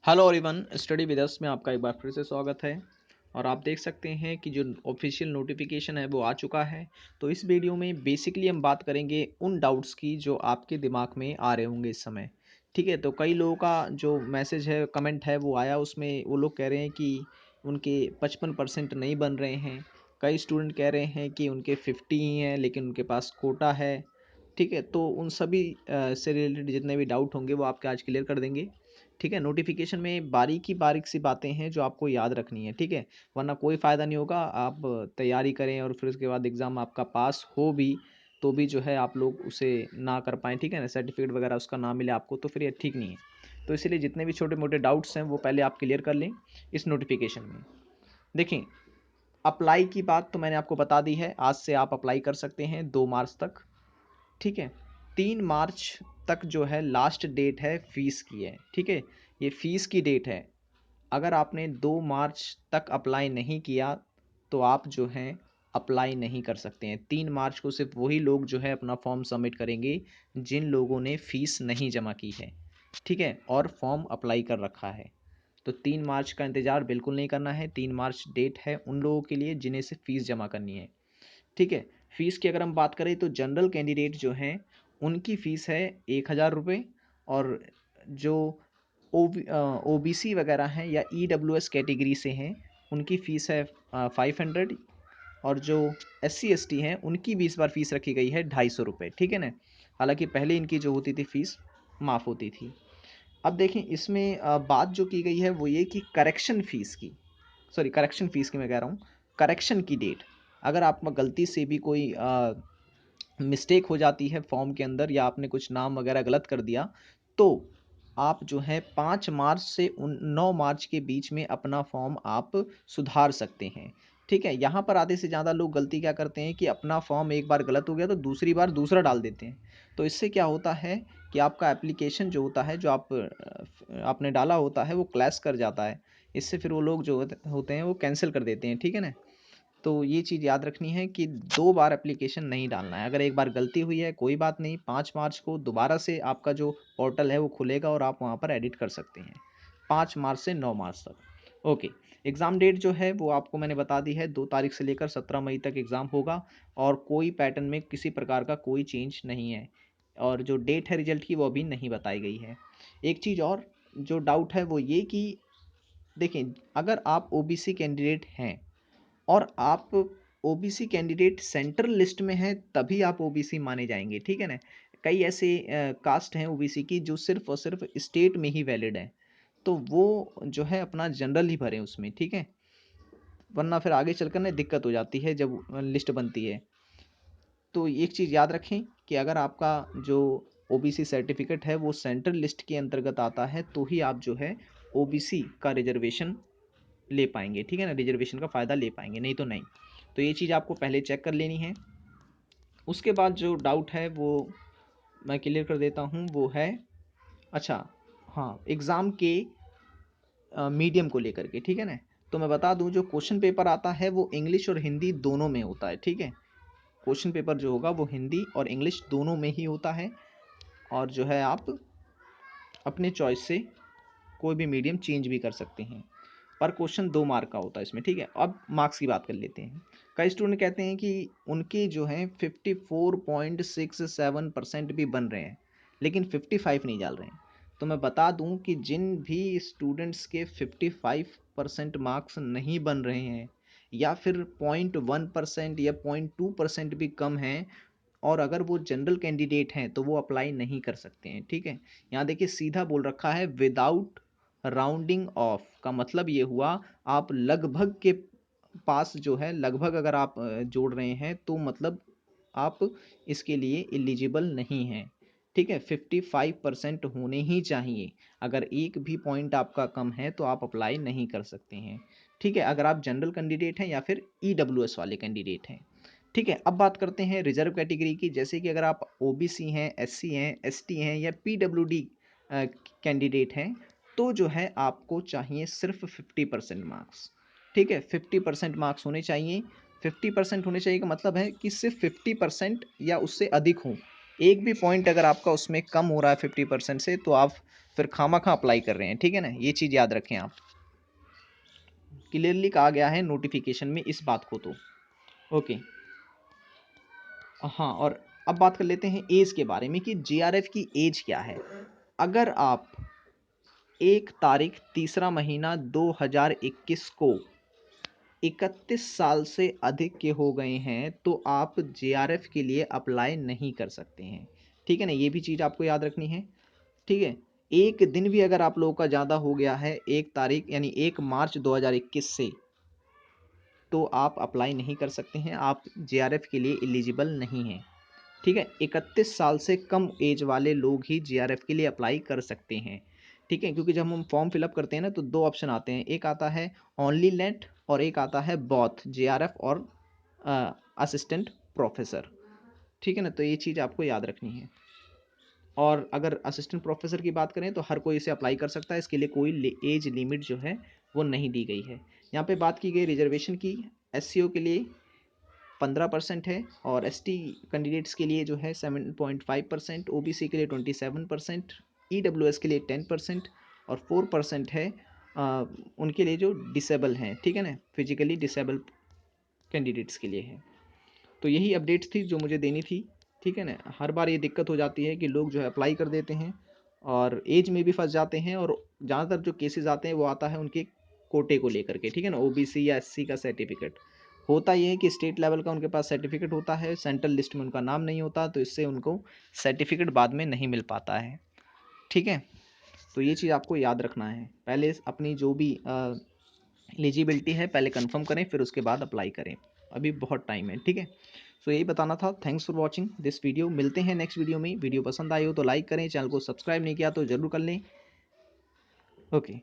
Hello everyone, study with us में आपका एक बार फिर से स्वागत है। और आप देख सकते हैं कि जो ऑफिशियल नोटिफिकेशन है वो आ चुका है। तो इस वीडियो में बेसिकली हम बात करेंगे उन डाउट्स की जो आपके दिमाग में आ रहे होंगे इस समय। ठीक है, तो कई लोगों का जो मैसेज है, कमेंट है, वो आया। उसमें वो लोग कह रहे हैं कि उनके 55% नहीं बन रहे हैं। कई स्टूडेंट कह रहे हैं कि उनके 50 ही हैं लेकिन उनके पास कोटा है। ठीक है, तो उन सभी से रिलेटेड जितने भी डाउट होंगे वो आपके आज क्लियर कर देंगे। ठीक है, नोटिफिकेशन में बारीक सी बातें हैं जो आपको याद रखनी है। ठीक है, वरना कोई फ़ायदा नहीं होगा। आप तैयारी करें और फिर उसके बाद एग्ज़ाम आपका पास हो भी तो भी जो है आप लोग उसे ना कर पाएँ। ठीक है ना, सर्टिफिकेट वगैरह उसका ना मिले आपको, तो फिर ये ठीक नहीं है। तो इसीलिए जितने भी छोटे मोटे डाउट्स हैं वो पहले आप क्लियर कर लें इस नोटिफिकेशन में। देखिए, अप्लाई की बात तो मैंने आपको बता दी है। आज से आप अप्लाई कर सकते हैं 2 मार्च तक। ठीक है, 3 मार्च तक जो है लास्ट डेट है फीस की है। ठीक है, ये फीस की डेट है। अगर आपने 2 मार्च तक अप्लाई नहीं किया तो आप जो हैं अप्लाई नहीं कर सकते हैं। 3 मार्च को सिर्फ वही लोग जो है अपना फॉर्म सबमिट करेंगे जिन लोगों ने फीस नहीं जमा की है। ठीक है, और फॉर्म अप्लाई कर रखा है। तो 3 मार्च का इंतज़ार बिल्कुल नहीं करना है। 3 मार्च डेट है उन लोगों के लिए जिन्हें सिर्फ फीस जमा करनी है। ठीक है, फ़ीस की अगर हम बात करें तो जनरल कैंडिडेट जो हैं उनकी फ़ीस है 1,000 रुपये। और जो ओबीसी वगैरह हैं या ईडब्ल्यूएस कैटेगरी से हैं उनकी फ़ीस है 500। और जो एससी एसटी हैं उनकी भी इस बार फ़ीस रखी गई है 250 रुपये। ठीक है ना, हालांकि पहले इनकी जो होती थी फ़ीस माफ़ होती थी। अब देखें इसमें बात जो की गई है वो ये कि करेक्शन फ़ीस की मैं कह रहा हूँ। करेक्शन की डेट, अगर आप गलती से भी कोई मिस्टेक हो जाती है फॉर्म के अंदर या आपने कुछ नाम वगैरह गलत कर दिया तो आप जो है 5 मार्च से 9 मार्च के बीच में अपना फॉर्म आप सुधार सकते हैं। ठीक है, यहाँ पर आधे से ज़्यादा लोग गलती क्या करते हैं कि अपना फॉर्म एक बार गलत हो गया तो दूसरी बार दूसरा डाल देते हैं। तो इससे क्या होता है कि आपका एप्लीकेशन जो होता है, जो आपने डाला होता है, वो क्लैश कर जाता है। इससे फिर वो लोग जो होते हैं वो कैंसिल कर देते हैं। ठीक है ना, तो ये चीज़ याद रखनी है कि 2 बार एप्लीकेशन नहीं डालना है। अगर एक बार गलती हुई है कोई बात नहीं, 5 मार्च को दोबारा से आपका जो पोर्टल है वो खुलेगा और आप वहाँ पर एडिट कर सकते हैं। 5 मार्च से 9 मार्च तक। ओके, एग्ज़ाम डेट जो है वो आपको मैंने बता दी है। 2 तारीख से लेकर 17 मई तक एग्ज़ाम होगा और कोई पैटर्न में किसी प्रकार का कोई चेंज नहीं है। और जो डेट है रिज़ल्ट की वो अभी नहीं बताई गई है। एक चीज़ और जो डाउट है वो ये कि देखिए, अगर आप ओबीसी कैंडिडेट हैं और आप ओबीसी कैंडिडेट सेंट्रल लिस्ट में हैं तभी आप ओबीसी माने जाएंगे। ठीक है ना, कई ऐसे कास्ट हैं ओबीसी की जो सिर्फ और सिर्फ स्टेट में ही वैलिड है, तो वो जो है अपना जनरल ही भरें उसमें। ठीक है, वरना फिर आगे चलकर ना दिक्कत हो जाती है जब लिस्ट बनती है। तो एक चीज़ याद रखें कि अगर आपका जो ओबीसी सर्टिफिकेट है वो सेंट्रल लिस्ट के अंतर्गत आता है तो ही आप जो है ओबीसी का रिजर्वेशन ले पाएंगे। ठीक है ना, रिजर्वेशन का फ़ायदा ले पाएंगे, नहीं तो नहीं। तो ये चीज़ आपको पहले चेक कर लेनी है। उसके बाद जो डाउट है वो मैं क्लियर कर देता हूँ। वो है, अच्छा, हाँ, एग्ज़ाम के मीडियम को लेकर के। ठीक है ना, तो मैं बता दूं जो क्वेश्चन पेपर आता है वो इंग्लिश और हिंदी दोनों में होता है। ठीक है, क्वेश्चन पेपर जो होगा वो हिंदी और इंग्लिश दोनों में ही होता है। और जो है आप अपने चॉइस से कोई भी मीडियम चेंज भी कर सकते हैं। पर क्वेश्चन 2 मार्क का होता है इसमें। ठीक है, अब मार्क्स की बात कर लेते हैं। कई स्टूडेंट कहते हैं कि उनके जो हैं 54.67% भी बन रहे हैं लेकिन 55 नहीं डाल रहे हैं। तो मैं बता दूं कि जिन भी स्टूडेंट्स के 55% मार्क्स नहीं बन रहे हैं या फिर 0.1% या 0.2% भी कम हैं और अगर वो जनरल कैंडिडेट हैं तो वो अप्लाई नहीं कर सकते हैं। ठीक है, यहाँ देखिए सीधा बोल रखा है विदाउट राउंडिंग ऑफ का मतलब ये हुआ आप लगभग के पास जो है, लगभग अगर आप जोड़ रहे हैं तो मतलब आप इसके लिए एलिजिबल नहीं हैं। ठीक है, 55% होने ही चाहिए। अगर एक भी पॉइंट आपका कम है तो आप अप्लाई नहीं कर सकते हैं। ठीक है, अगर आप जनरल कैंडिडेट हैं या फिर ईडब्ल्यूएस वाले कैंडिडेट हैं। ठीक है, अब बात करते हैं रिजर्व कैटेगरी की। जैसे कि अगर आप ओबीसी हैं, एससी हैं, एसटी हैं या पीडब्ल्यूडी कैंडिडेट हैं तो जो है आपको चाहिए सिर्फ 50% मार्क्स। ठीक है, 50% मार्क्स होने चाहिए। 50% होने चाहिए का मतलब है कि सिर्फ 50% या उससे अधिक हो। एक भी पॉइंट अगर आपका उसमें कम हो रहा है 50% से तो आप फिर खामखा अप्लाई कर रहे हैं, ठीक है ना, ये चीज़ याद रखें आप। क्लियरली कहा गया है नोटिफिकेशन में इस बात को तो। ओके, हाँ, और अब बात कर लेते हैं एज के बारे में कि जेआरएफ की एज क्या है। अगर आप 1 तारीख तीसरा महीना 2021 को 31 साल से अधिक के हो गए हैं तो आप जेआरएफ के लिए अप्लाई नहीं कर सकते हैं, ठीक है ना, ये भी चीज़ आपको याद रखनी है, ठीक है। एक दिन भी अगर आप लोगों का ज़्यादा हो गया है 1 तारीख यानी 1 मार्च 2021 से, तो आप अप्लाई नहीं कर सकते हैं, आप जेआरएफ के लिए एलिजिबल नहीं हैं, ठीक है। 31 साल से कम एज वाले लोग ही जेआरएफ के लिए अप्लाई कर सकते हैं, ठीक है, क्योंकि जब हम फॉर्म फिलअप करते हैं ना तो 2 ऑप्शन आते हैं, एक आता है ओनली नेट और एक आता है बोथ जेआरएफ और असिस्टेंट प्रोफेसर, ठीक है ना, तो ये चीज़ आपको याद रखनी है। और अगर असिस्टेंट प्रोफेसर की बात करें तो हर कोई इसे अप्लाई कर सकता है, इसके लिए कोई एज लिमिट जो है वो नहीं दी गई है। यहाँ पे बात की गई रिजर्वेशन की, एससीओ के लिए 15% है और एसटी कैंडिडेट्स के लिए जो है 7.5%, ओबीसी के लिए 27%, ईडब्ल्यूएस के लिए 10% और 4% है उनके लिए जो डिसेबल हैं, ठीक है ना, फिजिकली डिसेबल कैंडिडेट्स के लिए है। तो यही अपडेट्स थी जो मुझे देनी थी, ठीक है ना। हर बार ये दिक्कत हो जाती है कि लोग जो है अप्लाई कर देते हैं और एज में भी फंस जाते हैं, और ज़्यादातर जो केसेस आते हैं वो आता है उनके कोटे को लेकर के, ठीक है ना, ओबीसी या एससी का सर्टिफिकेट। होता ये है कि स्टेट लेवल का उनके पास सर्टिफिकेट होता है, सेंट्रल लिस्ट में उनका नाम नहीं होता, तो इससे उनको सर्टिफिकेट बाद में नहीं मिल पाता है, ठीक है। तो ये चीज़ आपको याद रखना है, पहले अपनी जो भी एलिजिबिलिटी है पहले कंफर्म करें, फिर उसके बाद अप्लाई करें, अभी बहुत टाइम है, ठीक है। सो यही बताना था। Thanks for watching this video, मिलते हैं नेक्स्ट वीडियो में। वीडियो पसंद आई हो तो लाइक करें, चैनल को सब्सक्राइब नहीं किया तो ज़रूर कर लें। ओके।